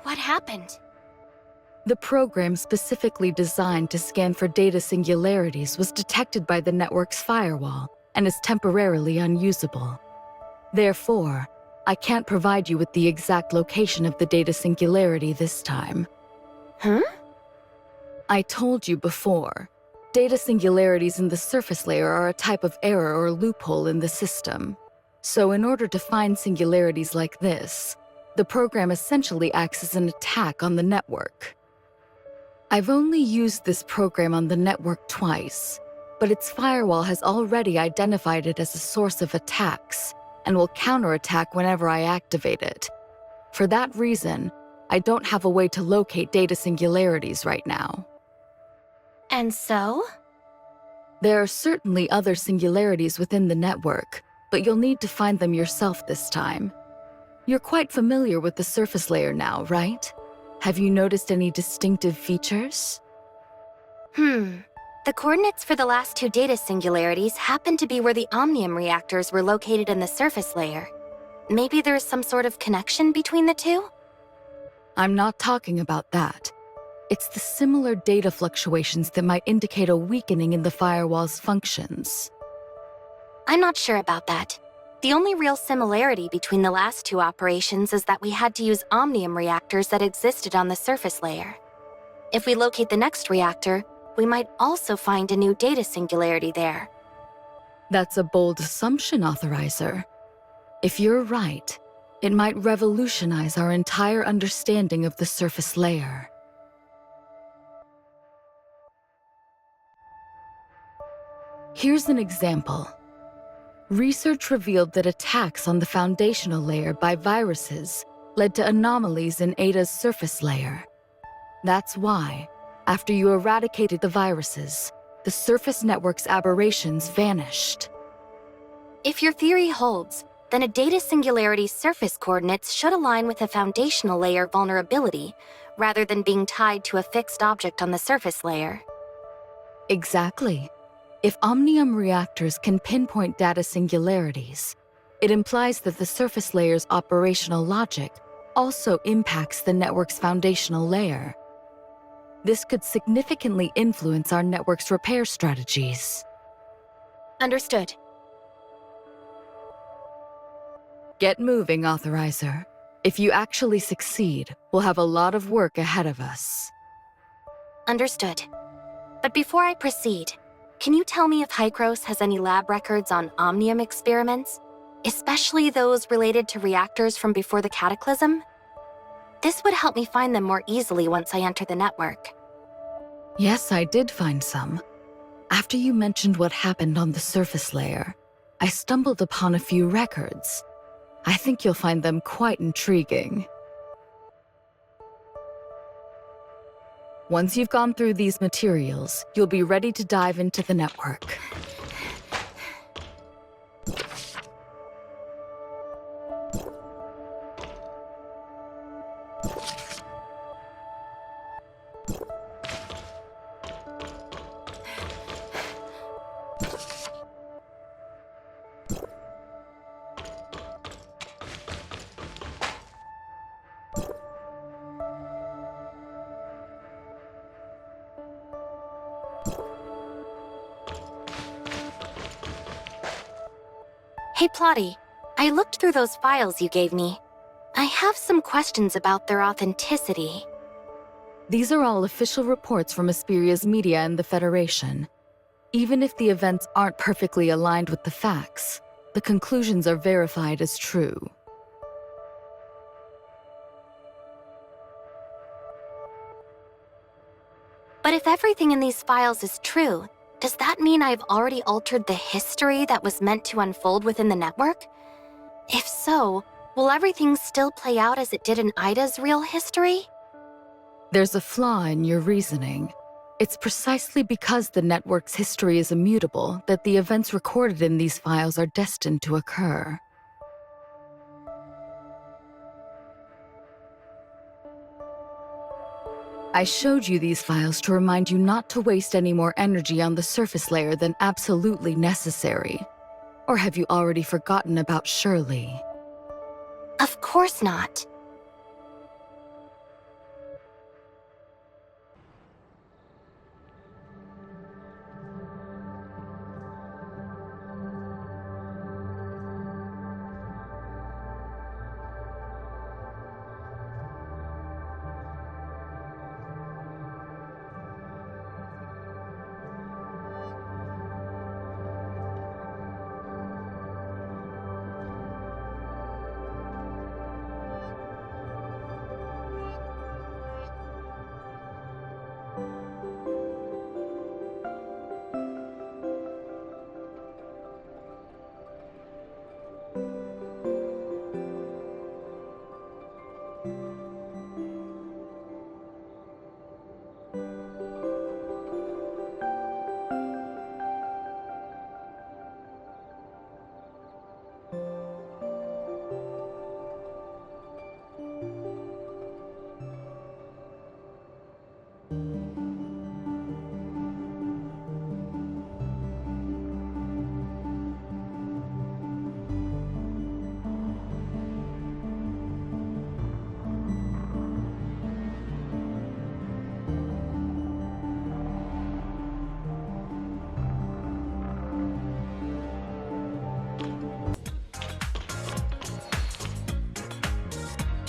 What happened? The program specifically designed to scan for data singularities was detected by the network's firewall and is temporarily unusable. Therefore, I can't provide you with the exact location of the data singularity this time. Huh? I told you before, data singularities in the surface layer are a type of error or loophole in the system. So in order to find singularities like this, the program essentially acts as an attack on the network. I've only used this program on the network twice, but its firewall has already identified it as a source of attacks and will counterattack whenever I activate it. For that reason, I don't have a way to locate data singularities right now. And so? There are certainly other singularities within the network, but you'll need to find them yourself this time. You're quite familiar with the surface layer now, right? Have you noticed any distinctive features? The coordinates for the last two data singularities happen to be where the omnium reactors were located in the surface layer. Maybe there's some sort of connection between the two? I'm not talking about that. It's the similar data fluctuations that might indicate a weakening in the firewall's functions. I'm not sure about that. The only real similarity between the last two operations is that we had to use omnium reactors that existed on the surface layer. If we locate the next reactor, we might also find a new data singularity there. That's a bold assumption, Authorizer. If you're right, it might revolutionize our entire understanding of the surface layer. Here's an example. Research revealed that attacks on the foundational layer by viruses led to anomalies in Ada's surface layer. That's why, after you eradicated the viruses, the surface network's aberrations vanished. If your theory holds, then a data singularity's surface coordinates should align with a foundational layer vulnerability, rather than being tied to a fixed object on the surface layer. Exactly. If omnium reactors can pinpoint data singularities, it implies that the surface layer's operational logic also impacts the network's foundational layer. This could significantly influence our network's repair strategies. Understood. Get moving, Authorizer. If you actually succeed, we'll have a lot of work ahead of us. Understood. But before I proceed, can you tell me if Hykros has any lab records on omnium experiments, especially those related to reactors from before the Cataclysm? This would help me find them more easily once I enter the network. Yes, I did find some. After you mentioned what happened on the surface layer, I stumbled upon a few records. I think you'll find them quite intriguing. Once you've gone through these materials, you'll be ready to dive into the network. Hey Plotty, I looked through those files you gave me. I have some questions about their authenticity. These are all official reports from Asperia's media and the Federation. Even if the events aren't perfectly aligned with the facts, the conclusions are verified as true. But if everything in these files is true, does that mean I've already altered the history that was meant to unfold within the network? If so, will everything still play out as it did in Ida's real history? There's a flaw in your reasoning. It's precisely because the network's history is immutable that the events recorded in these files are destined to occur. I showed you these files to remind you not to waste any more energy on the surface layer than absolutely necessary. Or have you already forgotten about Shirley? Of course not.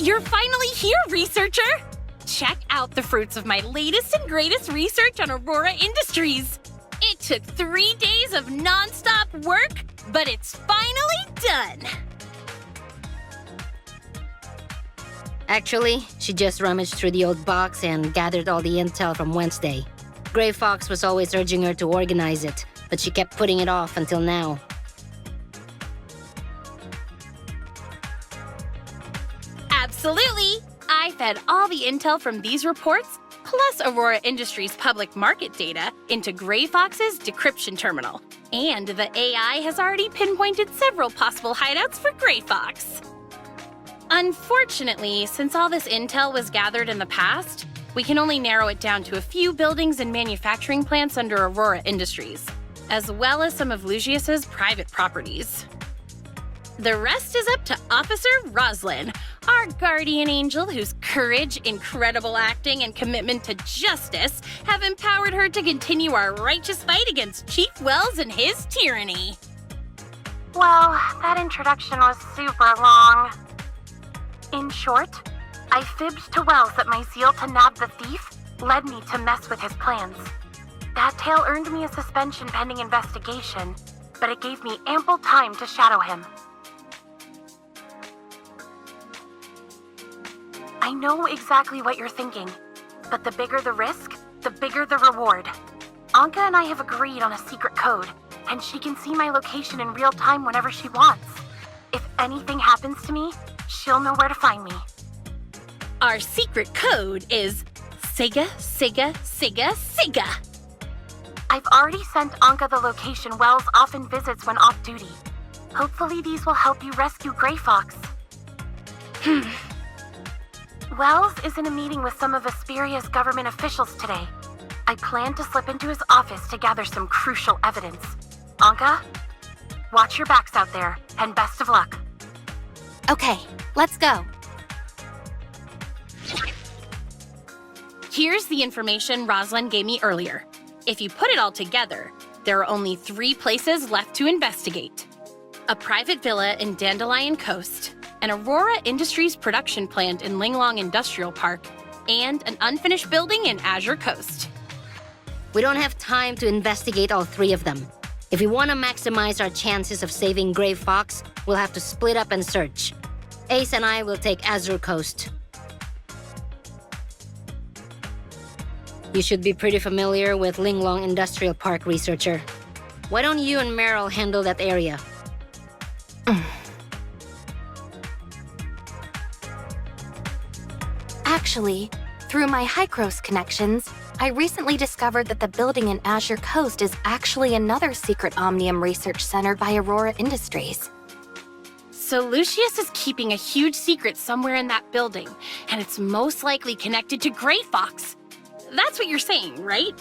You're finally here, researcher! Check out the fruits of my latest and greatest research on Aurora Industries. It took 3 days of non-stop work, but it's finally done. Actually, she just rummaged through the old box and gathered all the intel from Wednesday. Gray Fox was always urging her to organize it, but she kept putting it off until now. Absolutely! I fed all the intel from these reports, plus Aurora Industries' public market data, into Gray Fox's decryption terminal. And the AI has already pinpointed several possible hideouts for Gray Fox. Unfortunately, since all this intel was gathered in the past, we can only narrow it down to a few buildings and manufacturing plants under Aurora Industries, as well as some of Lucius's private properties. The rest is up to Officer Roslyn, our guardian angel whose courage, incredible acting, and commitment to justice have empowered her to continue our righteous fight against Chief Wells and his tyranny. Well, that introduction was super long. In short, I fibbed to Wells that my zeal to nab the thief led me to mess with his plans. That tale earned me a suspension pending investigation, but it gave me ample time to shadow him. I know exactly what you're thinking, but the bigger the risk, the bigger the reward. Anka and I have agreed on a secret code, and she can see my location in real time whenever she wants. If anything happens to me, she'll know where to find me. Our secret code is Sega, Sega, Sega, Sega. I've already sent Anka the location Wells often visits when off duty. Hopefully these will help you rescue Gray Fox. Wells is in a meeting with some of Asperia's government officials today. I plan to slip into his office to gather some crucial evidence. Anka, watch your backs out there, and best of luck. Okay, let's go. Here's the information Roslyn gave me earlier. If you put it all together, there are only 3 places left to investigate. A private villa in Dandelion Coast, an Aurora Industries production plant in Linglong Industrial Park, and an unfinished building in Azure Coast. We don't have time to investigate all 3 of them. If we want to maximize our chances of saving Gray Fox, we'll have to split up and search. Ace and I will take Azure Coast. You should be pretty familiar with Linglong Industrial Park, researcher. Why don't you and Meryl handle that area? Actually, through my Hycros connections, I recently discovered that the building in Azure Coast is actually another secret Omnium research center by Aurora Industries. So Lucius is keeping a huge secret somewhere in that building, and it's most likely connected to Gray Fox. That's what you're saying, right?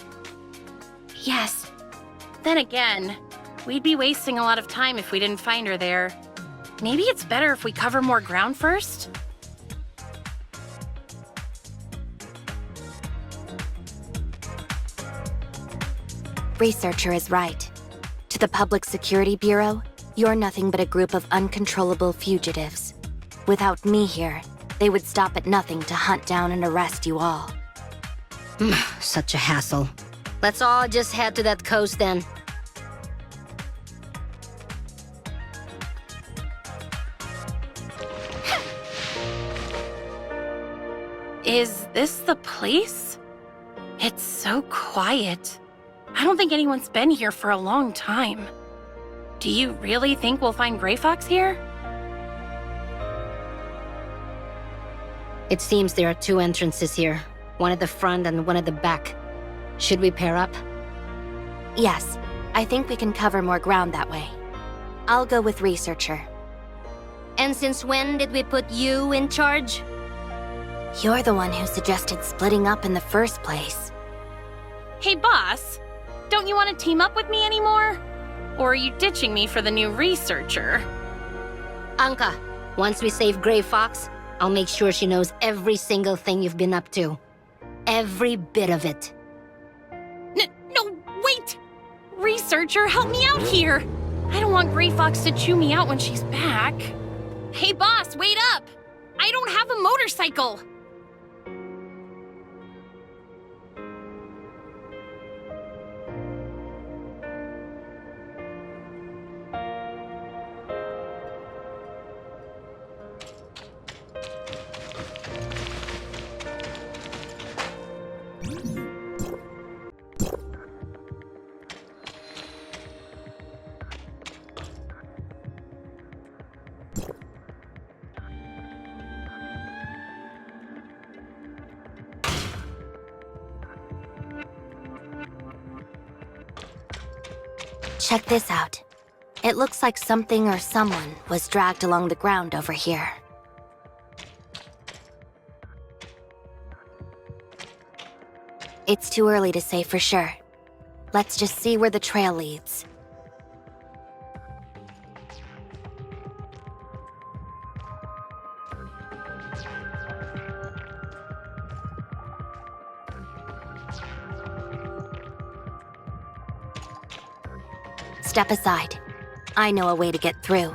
Yes. Then again, we'd be wasting a lot of time if we didn't find her there. Maybe it's better if we cover more ground first? Researcher is right. To the Public Security Bureau, you're nothing but a group of uncontrollable fugitives. Without me here, they would stop at nothing to hunt down and arrest you all. Such a hassle. Let's all just head to that coast then. Is this the place? It's so quiet. I don't think anyone's been here for a long time. Do you really think we'll find Gray Fox here? It seems there are 2 entrances here. One at the front and one at the back. Should we pair up? Yes, I think we can cover more ground that way. I'll go with Researcher. And since when did we put you in charge? You're the one who suggested splitting up in the first place. Hey, boss. Don't you want to team up with me anymore? Or are you ditching me for the new researcher? Anka, once we save Gray Fox, I'll make sure she knows every single thing you've been up to. Every bit of it. No, wait! Researcher, help me out here! I don't want Gray Fox to chew me out when she's back. Hey, boss, wait up! I don't have a motorcycle! Check this out. It looks like something or someone was dragged along the ground over here. It's too early to say for sure. Let's just see where the trail leads. Step aside. I know a way to get through.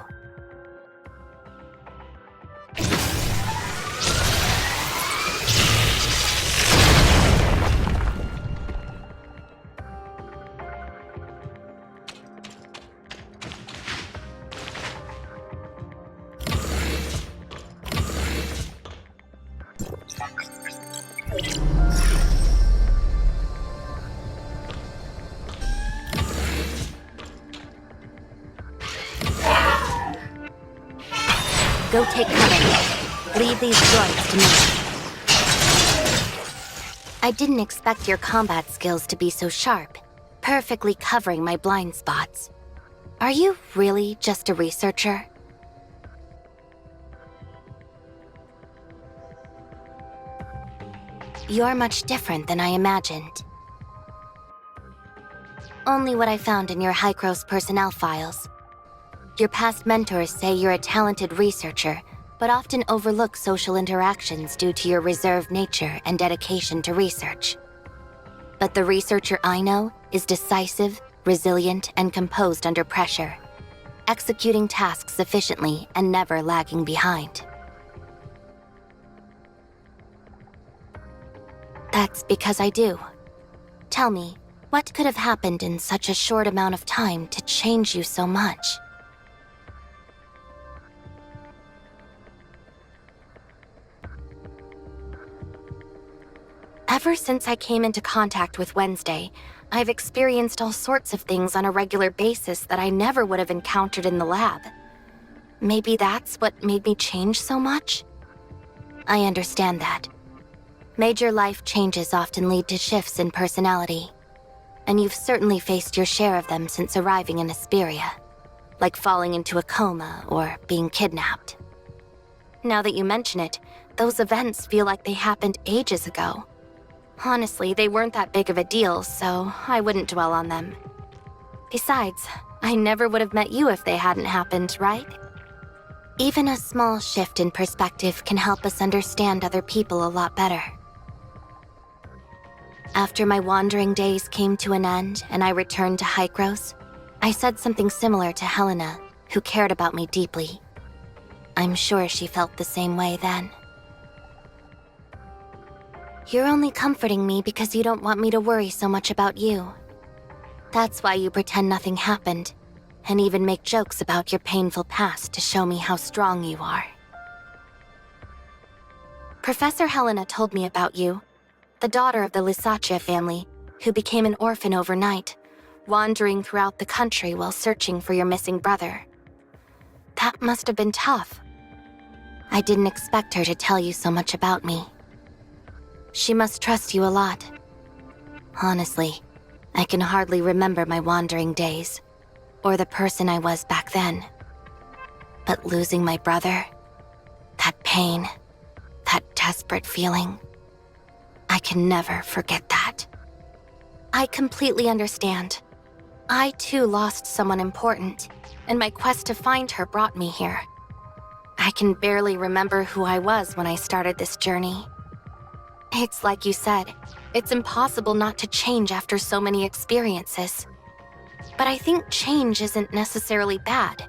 Go take cover. Leave these droids to me. I didn't expect your combat skills to be so sharp, perfectly covering my blind spots. Are you really just a researcher? You're much different than I imagined. Only what I found in your Hycros personnel files. Your past mentors say you're a talented researcher, but often overlook social interactions due to your reserved nature and dedication to research. But the researcher I know is decisive, resilient, and composed under pressure, executing tasks efficiently and never lagging behind. That's because I do. Tell me, what could have happened in such a short amount of time to change you so much? Ever since I came into contact with Wednesday, I've experienced all sorts of things on a regular basis that I never would have encountered in the lab. Maybe that's what made me change so much? I understand that. Major life changes often lead to shifts in personality, and you've certainly faced your share of them since arriving in Asupareo, like falling into a coma or being kidnapped. Now that you mention it, those events feel like they happened ages ago. Honestly, they weren't that big of a deal, so I wouldn't dwell on them. Besides, I never would have met you if they hadn't happened, right? Even a small shift in perspective can help us understand other people a lot better. After my wandering days came to an end and I returned to Hycros, I said something similar to Helena, who cared about me deeply. I'm sure she felt the same way then. You're only comforting me because you don't want me to worry so much about you. That's why you pretend nothing happened, and even make jokes about your painful past to show me how strong you are. Professor Helena told me about you, the daughter of the Lysaccia family, who became an orphan overnight, wandering throughout the country while searching for your missing brother. That must have been tough. I didn't expect her to tell you so much about me. She must trust you a lot. Honestly, I can hardly remember my wandering days, or the person I was back then. But losing my brother, that pain, that desperate feeling, I can never forget that. I completely understand. I too lost someone important, and my quest to find her brought me here. I can barely remember who I was when I started this journey. It's like you said, it's impossible not to change after so many experiences. But I think change isn't necessarily bad.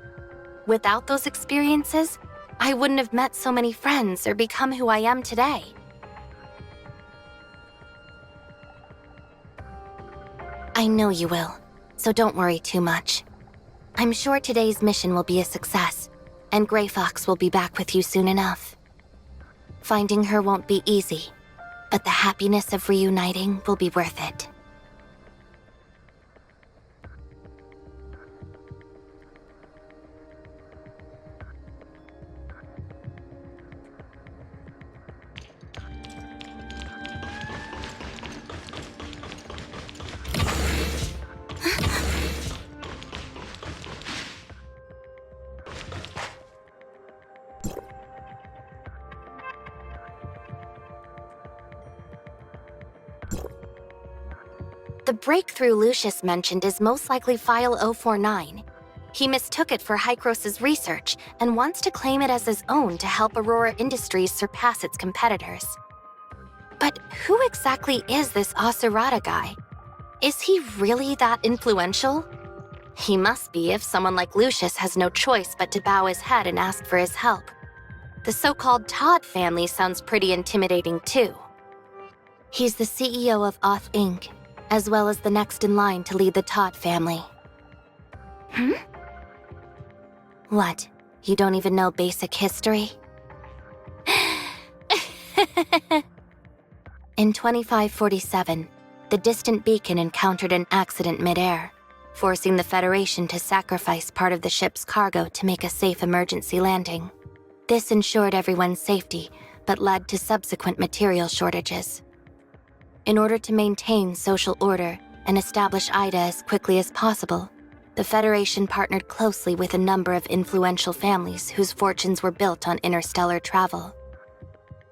Without those experiences, I wouldn't have met so many friends or become who I am today. I know you will, so don't worry too much. I'm sure today's mission will be a success, and Grey Fox will be back with you soon enough. Finding her won't be easy, but the happiness of reuniting will be worth it. The breakthrough Lucius mentioned is most likely File 049. He mistook it for Hycros' research and wants to claim it as his own to help Aurora Industries surpass its competitors. But who exactly is this Asupareo guy? Is he really that influential? He must be if someone like Lucius has no choice but to bow his head and ask for his help. The so-called Todd family sounds pretty intimidating too. He's the CEO of Auth Inc., as well as the next in line to lead the Todd family. What? You don't even know basic history? In 2547, the distant beacon encountered an accident mid-air, forcing the Federation to sacrifice part of the ship's cargo to make a safe emergency landing. This ensured everyone's safety, but led to subsequent material shortages. In order to maintain social order and establish Ida as quickly as possible, the Federation partnered closely with a number of influential families whose fortunes were built on interstellar travel.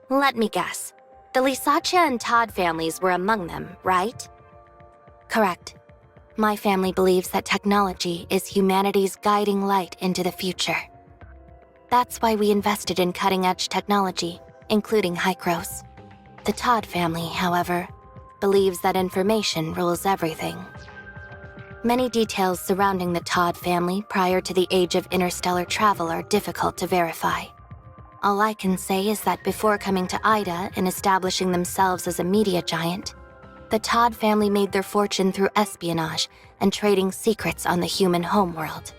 Let me guess. The Lisaccia and Todd families were among them, right? Correct. My family believes that technology is humanity's guiding light into the future. That's why we invested in cutting-edge technology, including Hycros. The Todd family, however, believes that information rules everything. Many details surrounding the Todd family prior to the age of interstellar travel are difficult to verify. All I can say is that before coming to Ida and establishing themselves as a media giant, the Todd family made their fortune through espionage and trading secrets on the human homeworld.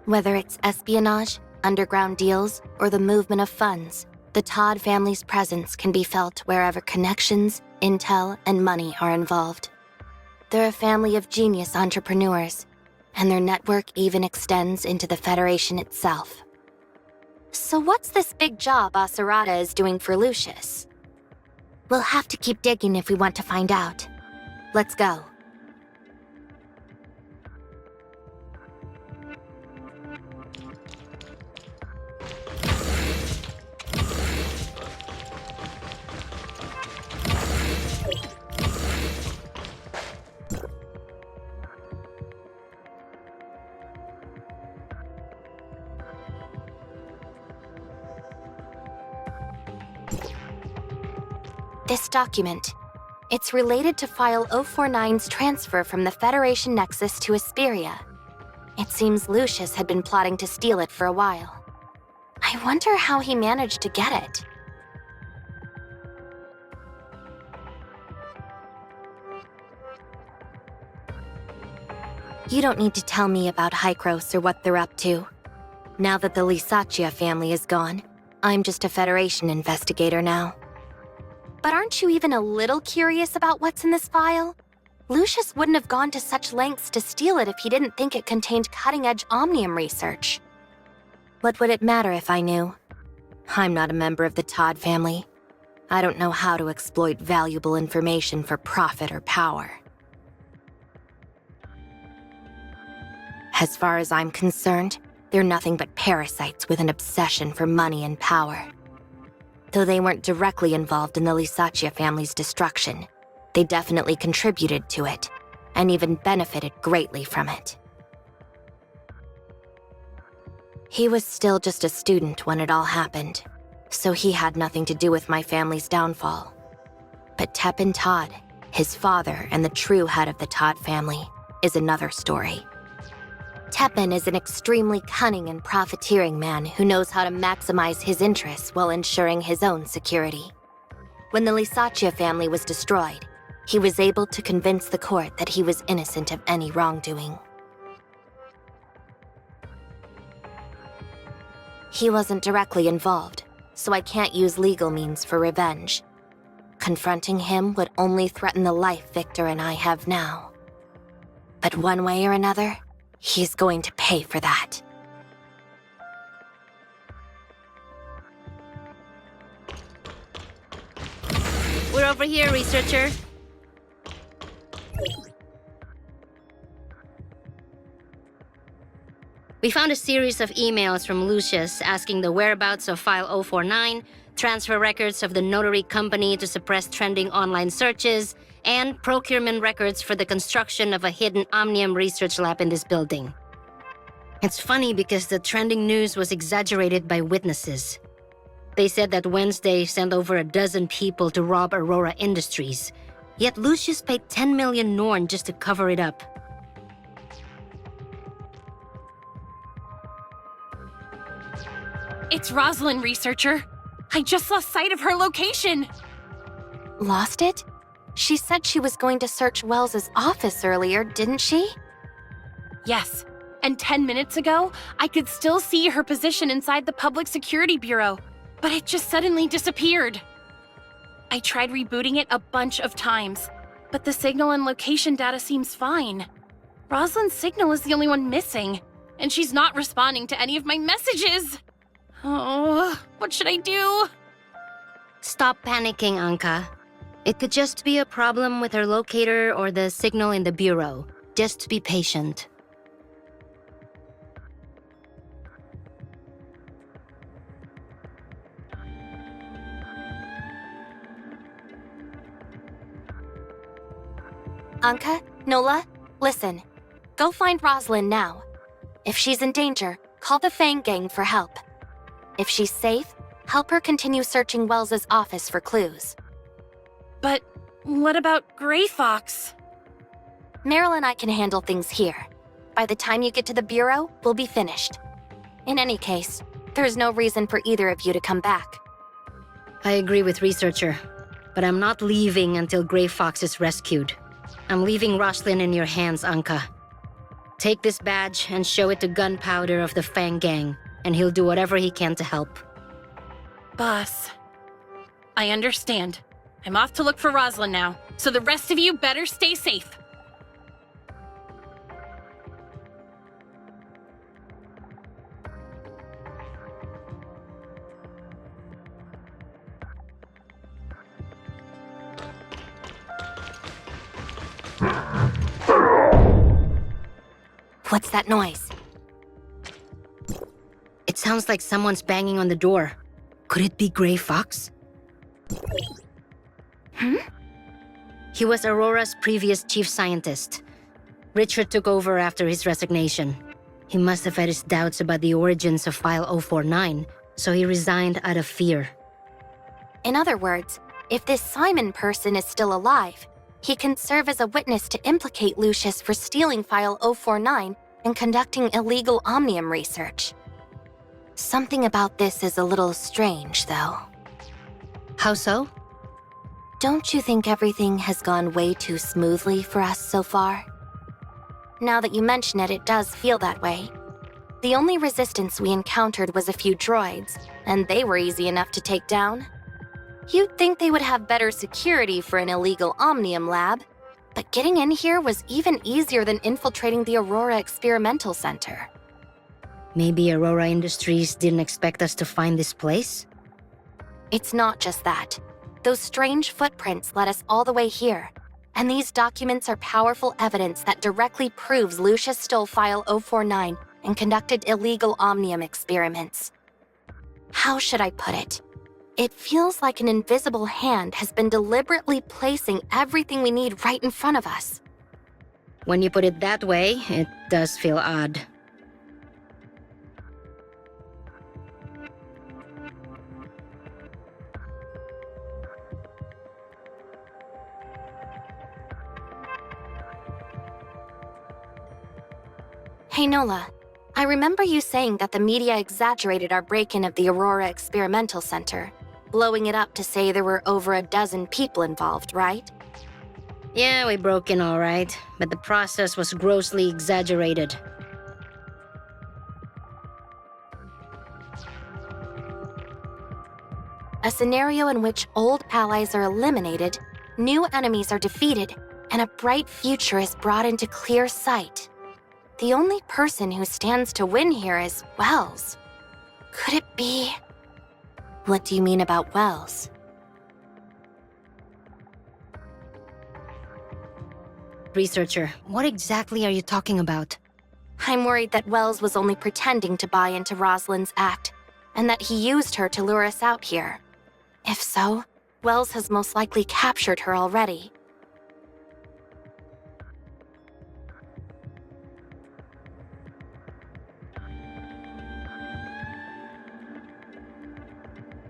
Whether it's espionage, underground deals, or the movement of funds, the Todd family's presence can be felt wherever connections, intel, and money are involved. They're a family of genius entrepreneurs, and their network even extends into the Federation itself. So what's this big job Asupareo is doing for Lucius? We'll have to keep digging if we want to find out. Let's go. This document. It's related to File 049's transfer from the Federation Nexus to Asupareo. It seems Lucius had been plotting to steal it for a while. I wonder how he managed to get it. You don't need to tell me about Hycros or what they're up to. Now that the Lisaccia family is gone, I'm just a Federation investigator now. But aren't you even a little curious about what's in this file? Lucius wouldn't have gone to such lengths to steal it if he didn't think it contained cutting-edge omnium research. What would it matter if I knew? I'm not a member of the Todd family. I don't know how to exploit valuable information for profit or power. As far as I'm concerned, they're nothing but parasites with an obsession for money and power. Though they weren't directly involved in the Lisaccia family's destruction, they definitely contributed to it, and even benefited greatly from it. He was still just a student when it all happened, so he had nothing to do with my family's downfall. But Tepin Todd, his father and the true head of the Todd family, is another story. Teppan is an extremely cunning and profiteering man who knows how to maximize his interests while ensuring his own security. When the Lisaccia family was destroyed, he was able to convince the court that he was innocent of any wrongdoing. He wasn't directly involved, so I can't use legal means for revenge. Confronting him would only threaten the life Victor and I have now. But one way or another, he's going to pay for that. We're over here, researcher. We found a series of emails from Lucius asking the whereabouts of File 049, transfer records of the notary company to suppress trending online searches, and procurement records for the construction of a hidden Omnium research lab in this building. It's funny because the trending news was exaggerated by witnesses. They said that Wednesday sent over a dozen people to rob Aurora Industries, yet Lucius paid 10 million Norn just to cover it up. It's Rosalind, researcher. I just lost sight of her location. Lost it? She said she was going to search Wells's office earlier, didn't she? Yes, and 10 minutes ago, I could still see her position inside the Public Security Bureau, but it just suddenly disappeared. I tried rebooting it a bunch of times, but the signal and location data seems fine. Rosalind's signal is the only one missing, and she's not responding to any of my messages. Oh, what should I do? Stop panicking, Anka. It could just be a problem with her locator or the signal in the bureau. Just be patient. Anka, Nola, listen. Go find Rosalind now. If she's in danger, call the Fang Gang for help. If she's safe, help her continue searching Wells's office for clues. But what about Gray Fox? Meryl and I can handle things here. By the time you get to the Bureau, we'll be finished. In any case, there's no reason for either of you to come back. I agree with researcher, but I'm not leaving until Gray Fox is rescued. I'm leaving Rosalind in your hands, Anka. Take this badge and show it to Gunpowder of the Fang Gang, and he'll do whatever he can to help. Boss, I understand. I'm off to look for Rosalind now, so the rest of you better stay safe. What's that noise? It sounds like someone's banging on the door. Could it be Gray Fox? He was Aurora's previous chief scientist. Richard took over after his resignation. He must have had his doubts about the origins of File 049, so he resigned out of fear. In other words, if this Simon person is still alive, he can serve as a witness to implicate Lucius for stealing File 049 and conducting illegal Omnium research. Something about this is a little strange, though. How so? Don't you think everything has gone way too smoothly for us so far? Now that you mention it, it does feel that way. The only resistance we encountered was a few droids, and they were easy enough to take down. You'd think they would have better security for an illegal Omnium lab, but getting in here was even easier than infiltrating the Aurora Experimental Center. Maybe Aurora Industries didn't expect us to find this place? It's not just that. Those strange footprints led us all the way here, and these documents are powerful evidence that directly proves Lucius stole File 049 and conducted illegal Omnium experiments. How should I put it? It feels like an invisible hand has been deliberately placing everything we need right in front of us. When you put it that way, it does feel odd. Hey Nola, I remember you saying that the media exaggerated our break-in of the Aurora Experimental Center, blowing it up to say there were over a dozen people involved, right? Yeah, we broke in all right, but the process was grossly exaggerated. A scenario in which old allies are eliminated, new enemies are defeated, and a bright future is brought into clear sight. The only person who stands to win here is Wells. Could it be? What do you mean about Wells? Researcher, what exactly are you talking about? I'm worried that Wells was only pretending to buy into Rosalind's act, and that he used her to lure us out here. If so, Wells has most likely captured her already.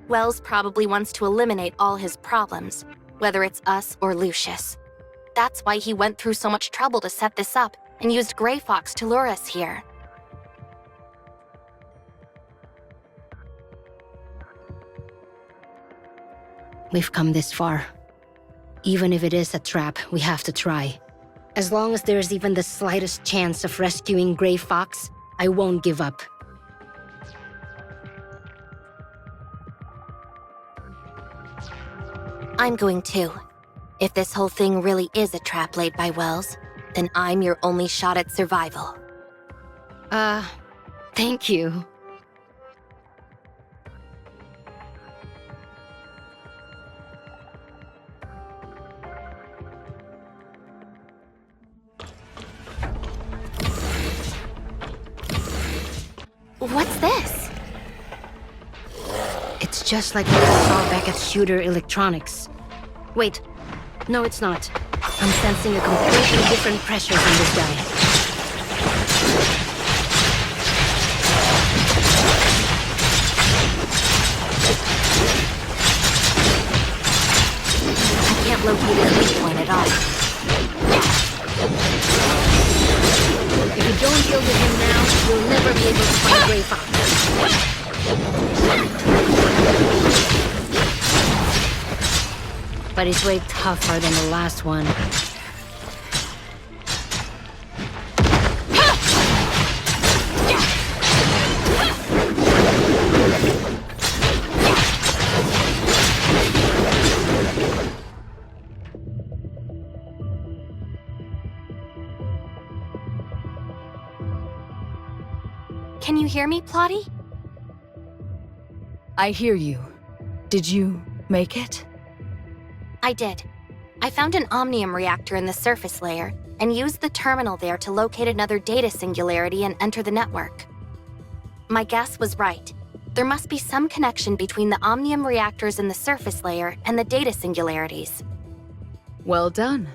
Wells probably wants to eliminate all his problems, whether it's us or Lucius. That's why he went through so much trouble to set this up and used Grey Fox to lure us here. We've come this far. Even if it is a trap, we have to try. As long as there's even the slightest chance of rescuing Grey Fox, I won't give up. I'm going too. If this whole thing really is a trap laid by Wells, then I'm your only shot at survival. Thank you. What's this? It's just like what I saw back at Shooter Electronics. Wait, no it's not. I'm sensing a completely different pressure from this guy. I can't locate his weak point at all. If you don't deal with him now, you'll never be able to find Grey Fox. But he's way tougher than the last one. Can you hear me, Plotty? I hear you. Did you make it? I did. I found an omnium reactor in the surface layer and used the terminal there to locate another data singularity and enter the network. My guess was right. There must be some connection between the omnium reactors in the surface layer and the data singularities. Well done.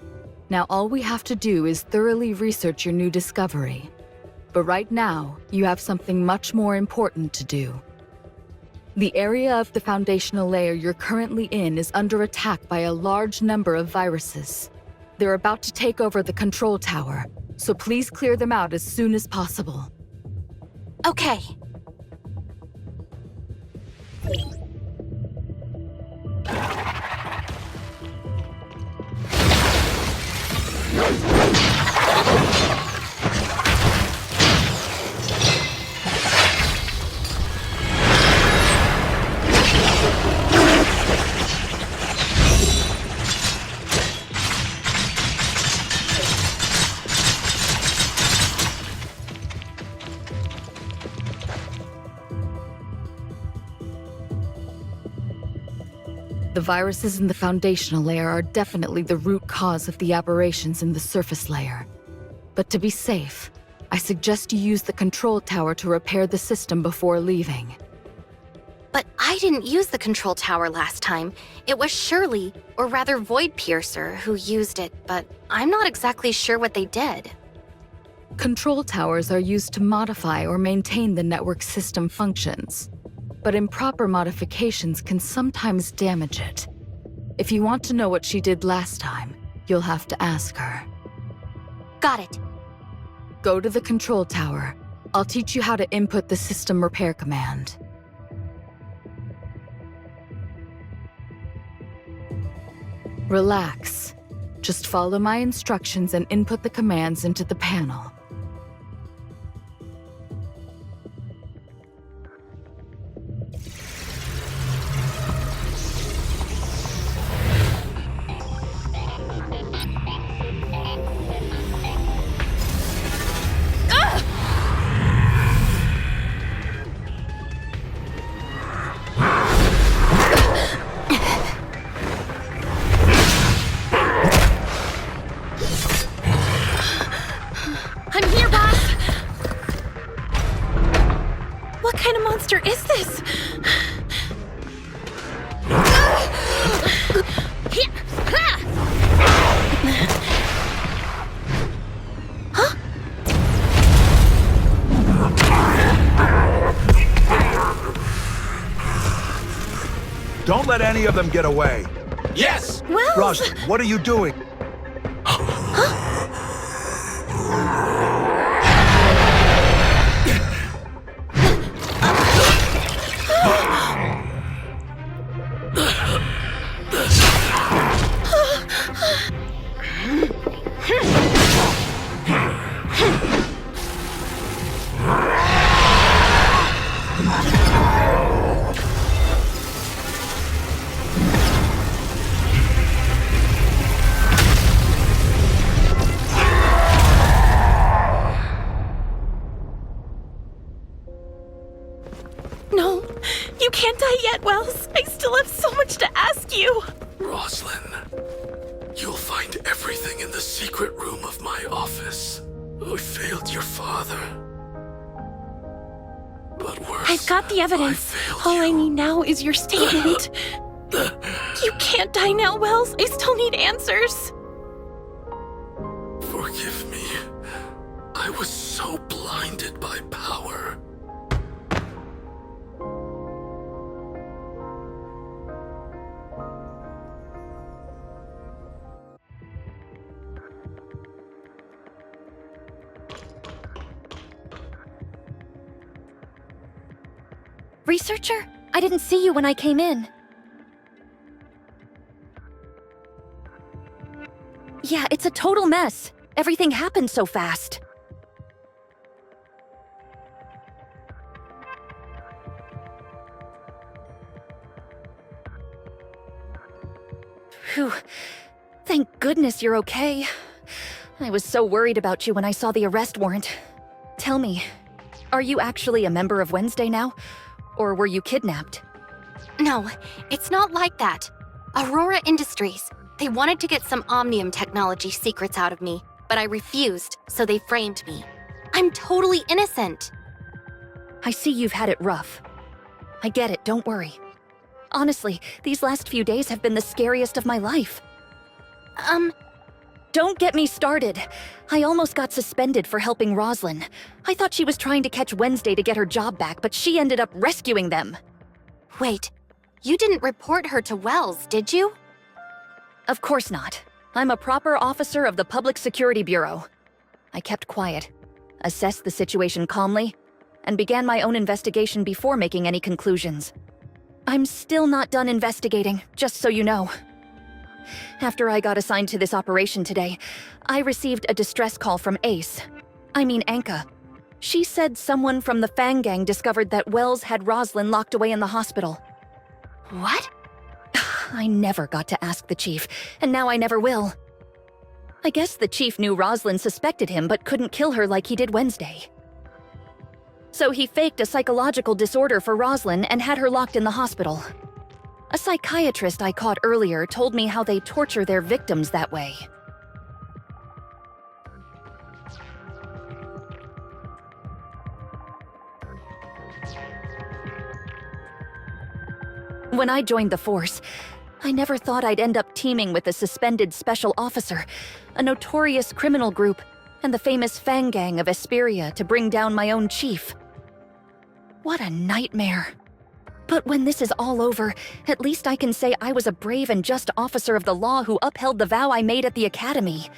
Now all we have to do is thoroughly research your new discovery. But right now, you have something much more important to do. The area of the foundational layer you're currently in is under attack by a large number of viruses. They're about to take over the control tower, so please clear them out as soon as possible. Okay. The viruses in the foundational layer are definitely the root cause of the aberrations in the surface layer. But to be safe, I suggest you use the control tower to repair the system before leaving. But I didn't use the control tower last time. It was Shirley, or rather Void Piercer, who used it, but I'm not exactly sure what they did. Control towers are used to modify or maintain the network system functions, but improper modifications can sometimes damage it. If you want to know what she did last time, you'll have to ask her. Got it. Go to the control tower. I'll teach you how to input the system repair command. Relax. Just follow my instructions and input the commands into the panel. I'm here, boss! What kind of monster is this? Don't let any of them get away. Yes! Wells! Rosalind, what are you doing? No, you can't die yet, Wells. I still have so much to ask you. Rosalind, you'll find everything in the secret room of my office. I failed your father. But worse, I've got the evidence. All I need now is your statement. You can't die now, Wells. I still need answers. Forgive me. I was so blinded by power. Researcher? I didn't see you when I came in. Yeah, it's a total mess. Everything happened so fast. Phew. Thank goodness you're okay. I was so worried about you when I saw the arrest warrant. Tell me, are you actually a member of Wednesday now? Or were you kidnapped? No, it's not like that. Aurora Industries. They wanted to get some Omnium technology secrets out of me, but I refused, so they framed me. I'm totally innocent. I see you've had it rough. I get it, don't worry. Honestly, these last few days have been the scariest of my life. Don't get me started. I almost got suspended for helping Rosalind. I thought she was trying to catch Wednesday to get her job back, but she ended up rescuing them. Wait, you didn't report her to Wells, did you? Of course not. I'm a proper officer of the Public Security Bureau. I kept quiet, assessed the situation calmly, and began my own investigation before making any conclusions. I'm still not done investigating, just so you know. After I got assigned to this operation today, I received a distress call from Anka. She said someone from the Fang Gang discovered that Wells had Rosalind locked away in the hospital. What? I never got to ask the chief, and now I never will. I guess the chief knew Rosalind suspected him but couldn't kill her like he did Wednesday. So he faked a psychological disorder for Rosalind and had her locked in the hospital. A psychiatrist I caught earlier told me how they torture their victims that way. When I joined the force, I never thought I'd end up teaming with a suspended special officer, a notorious criminal group, and the famous Fang Gang of Asupareo to bring down my own chief. What a nightmare. But when this is all over, at least I can say I was a brave and just officer of the law who upheld the vow I made at the academy.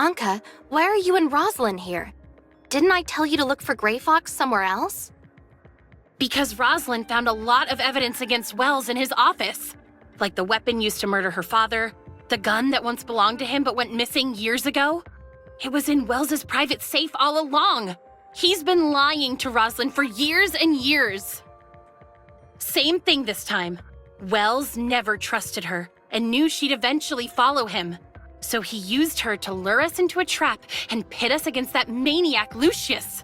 Anka, why are you and Rosalind here? Didn't I tell you to look for Grey Fox somewhere else? Because Rosalind found a lot of evidence against Wells in his office. Like the weapon used to murder her father, the gun that once belonged to him but went missing years ago. It was in Wells's private safe all along. He's been lying to Rosalind for years and years. Same thing this time. Wells never trusted her and knew she'd eventually follow him. So he used her to lure us into a trap and pit us against that maniac Lucius.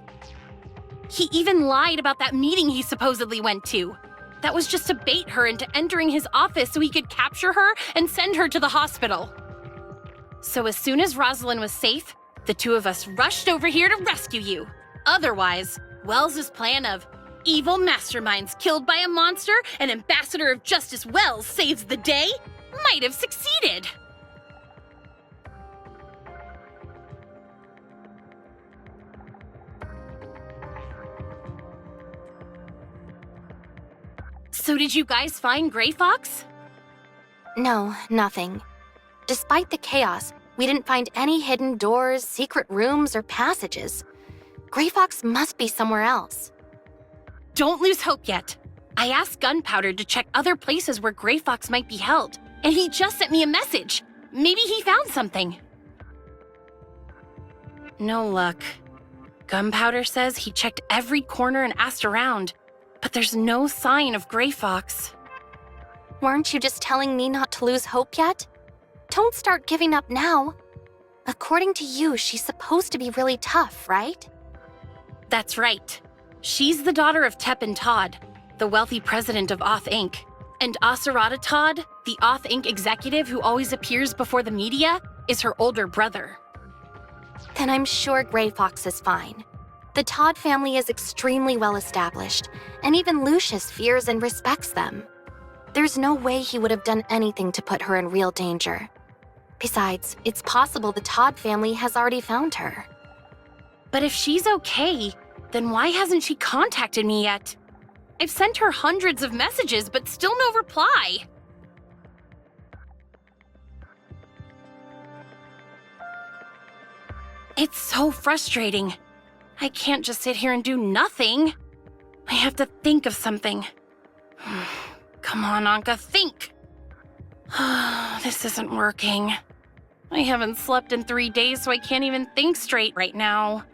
He even lied about that meeting he supposedly went to. That was just to bait her into entering his office so he could capture her and send her to the hospital. So as soon as Rosalind was safe, the two of us rushed over here to rescue you. Otherwise, Wells's plan of evil masterminds killed by a monster and Ambassador of Justice Wells saves the day might have succeeded. So did you guys find Grey Fox? No, nothing. Despite the chaos, we didn't find any hidden doors, secret rooms, or passages. Grey Fox must be somewhere else. Don't lose hope yet. I asked Gunpowder to check other places where Grey Fox might be held, and he just sent me a message. Maybe he found something. No luck. Gunpowder says he checked every corner and asked around, but there's no sign of Grey Fox. Weren't you just telling me not to lose hope yet? Don't start giving up now. According to you, she's supposed to be really tough, right? That's right. She's the daughter of Tep and Todd, the wealthy president of Oth Inc. And Asupareo Todd, the Oth Inc. executive who always appears before the media, is her older brother. Then I'm sure Grey Fox is fine. The Todd family is extremely well established, and even Lucius fears and respects them. There's no way he would have done anything to put her in real danger. Besides, it's possible the Todd family has already found her. But if she's okay, then why hasn't she contacted me yet? I've sent her hundreds of messages, but still no reply. It's so frustrating. I can't just sit here and do nothing. I have to think of something. Come on, Anka, think. This isn't working. I haven't slept in 3 days, so I can't even think straight right now.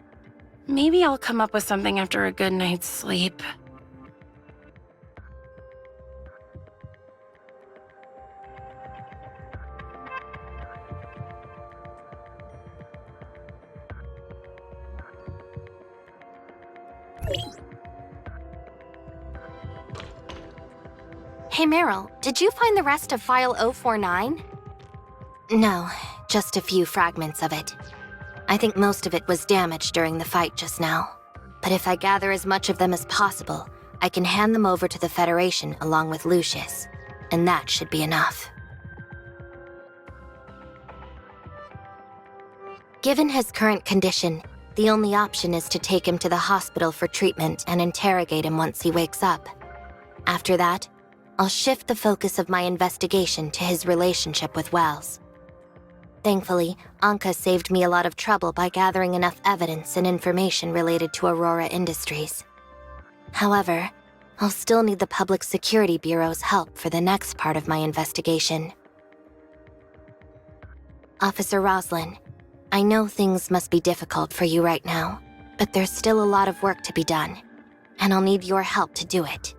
Maybe I'll come up with something after a good night's sleep. Hey Meryl, did you find the rest of File 049? No, just a few fragments of it. I think most of it was damaged during the fight just now. But if I gather as much of them as possible, I can hand them over to the Federation along with Lucius. And that should be enough. Given his current condition, the only option is to take him to the hospital for treatment and interrogate him once he wakes up. After that, I'll shift the focus of my investigation to his relationship with Wells. Thankfully, Anka saved me a lot of trouble by gathering enough evidence and information related to Aurora Industries. However, I'll still need the Public Security Bureau's help for the next part of my investigation. Officer Roslin, I know things must be difficult for you right now, but there's still a lot of work to be done, and I'll need your help to do it.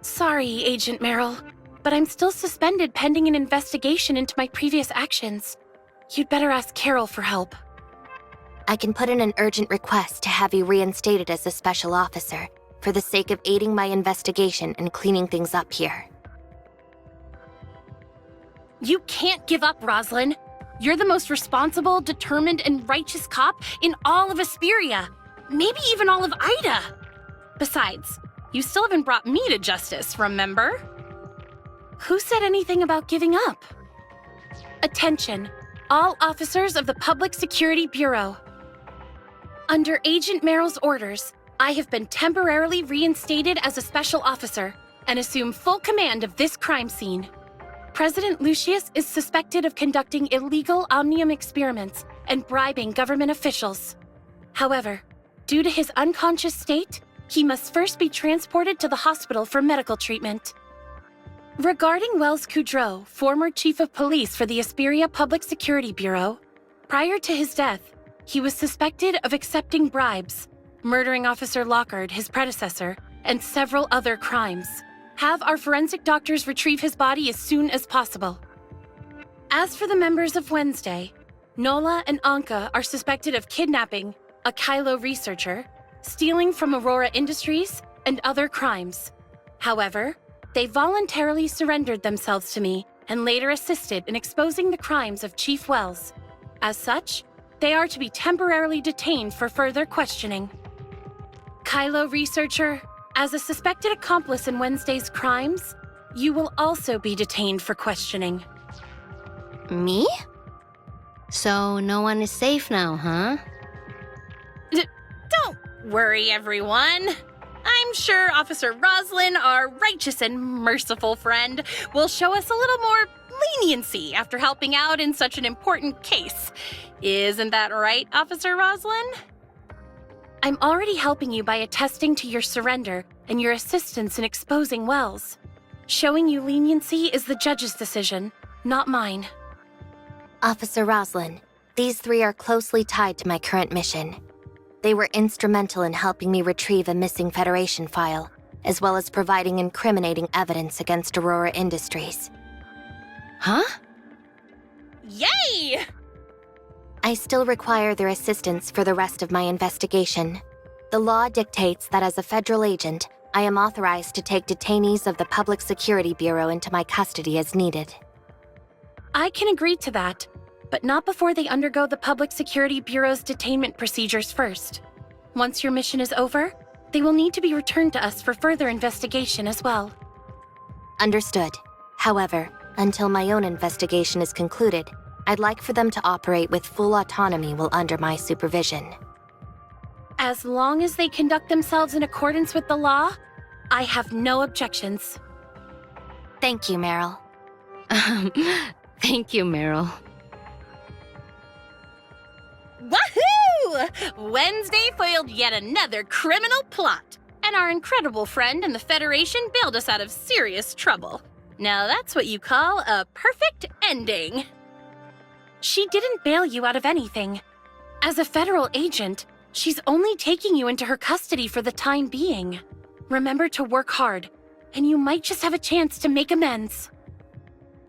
Sorry, Agent Meryl, but I'm still suspended pending an investigation into my previous actions. You'd better ask Carol for help. I can put in an urgent request to have you reinstated as a special officer for the sake of aiding my investigation and cleaning things up here. You can't give up, Roslyn. You're the most responsible, determined, and righteous cop in all of Asperia. Maybe even all of Ida. Besides, you still haven't brought me to justice, remember? Who said anything about giving up? Attention, all officers of the Public Security Bureau. Under Agent Meryl's orders, I have been temporarily reinstated as a special officer and assume full command of this crime scene. President Lucius is suspected of conducting illegal omnium experiments and bribing government officials. However, due to his unconscious state, he must first be transported to the hospital for medical treatment. Regarding Wells Kudrow, former chief of police for the Asupareo Public Security Bureau, prior to his death, he was suspected of accepting bribes, murdering Officer Lockhart, his predecessor, and several other crimes. Have our forensic doctors retrieve his body as soon as possible. As for the members of Wednesday, Nola and Anka are suspected of kidnapping a Kylo researcher, stealing from Aurora Industries, and other crimes. However, they voluntarily surrendered themselves to me and later assisted in exposing the crimes of Chief Wells. As such, they are to be temporarily detained for further questioning. Kylo researcher, as a suspected accomplice in Wednesday's crimes, you will also be detained for questioning. Me? So no one is safe now, huh? Don't worry, everyone. I'm sure Officer Roslyn, our righteous and merciful friend, will show us a little more leniency after helping out in such an important case. Isn't that right, Officer Roslyn? I'm already helping you by attesting to your surrender and your assistance in exposing Wells. Showing you leniency is the judge's decision, not mine. Officer Roslyn, these three are closely tied to my current mission. They were instrumental in helping me retrieve a missing Federation file, as well as providing incriminating evidence against Aurora Industries. Huh? Yay! I still require their assistance for the rest of my investigation. The law dictates that as a federal agent, I am authorized to take detainees of the Public Security Bureau into my custody as needed. I can agree to that, but not before they undergo the Public Security Bureau's detainment procedures first. Once your mission is over, they will need to be returned to us for further investigation as well. Understood. However, until my own investigation is concluded, I'd like for them to operate with full autonomy while under my supervision. As long as they conduct themselves in accordance with the law, I have no objections. Thank you, Meryl. Thank you, Meryl. Woohoo! Wednesday foiled yet another criminal plot, and our incredible friend in the Federation bailed us out of serious trouble. Now that's what you call a perfect ending. She didn't bail you out of anything. As a federal agent, she's only taking you into her custody for the time being. Remember to work hard, and you might just have a chance to make amends.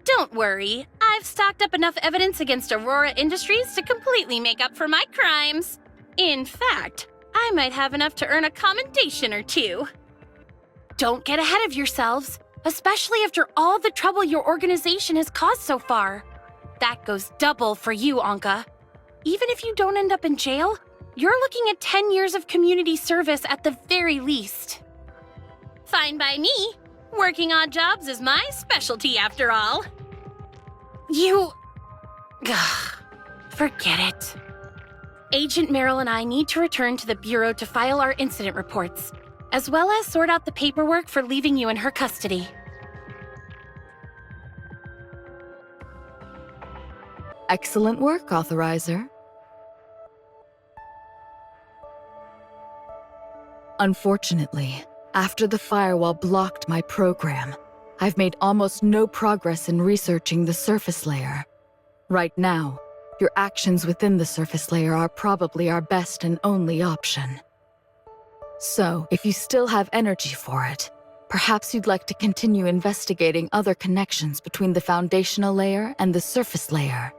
Don't worry, I've stocked up enough evidence against Aurora Industries to completely make up for my crimes. In fact, I might have enough to earn a commendation or two. Don't get ahead of yourselves, especially after all the trouble your organization has caused so far. That goes double for you, Anka. Even if you don't end up in jail, you're looking at 10 years of community service at the very least. Fine by me. Working odd jobs is my specialty after all. Forget it. Agent Meryl and I need to return to the Bureau to file our incident reports, as well as sort out the paperwork for leaving you in her custody. Excellent work, Authorizer. Unfortunately, after the firewall blocked my program, I've made almost no progress in researching the surface layer. Right now, your actions within the surface layer are probably our best and only option. So, if you still have energy for it, perhaps you'd like to continue investigating other connections between the foundational layer and the surface layer.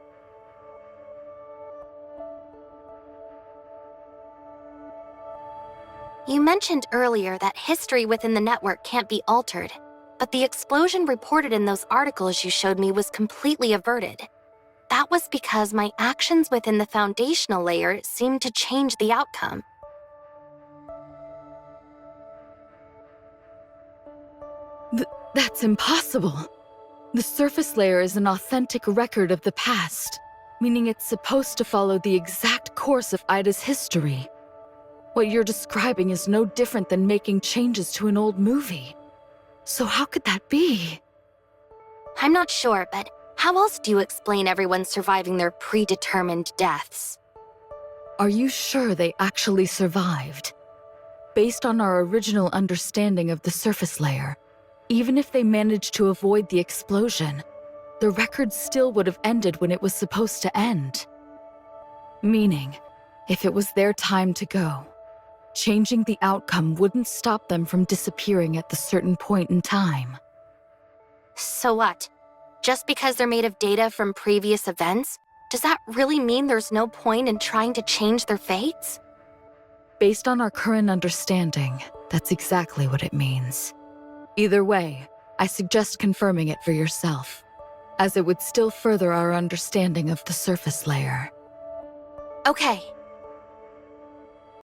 You mentioned earlier that history within the network can't be altered, but the explosion reported in those articles you showed me was completely averted. That was because my actions within the foundational layer seemed to change the outcome. That's impossible. The surface layer is an authentic record of the past, meaning it's supposed to follow the exact course of Ida's history. What you're describing is no different than making changes to an old movie. So how could that be? I'm not sure, but How else do you explain everyone surviving their predetermined deaths? Are you sure they actually survived? Based on our original understanding of the surface layer, even if they managed to avoid the explosion, the record still would have ended when it was supposed to end. Meaning, if it was their time to go, changing the outcome wouldn't stop them from disappearing at the certain point in time. So what? Just because they're made of data from previous events, does that really mean there's no point in trying to change their fates? Based on our current understanding, that's exactly what it means. Either way, I suggest confirming it for yourself, as it would still further our understanding of the surface layer. Okay,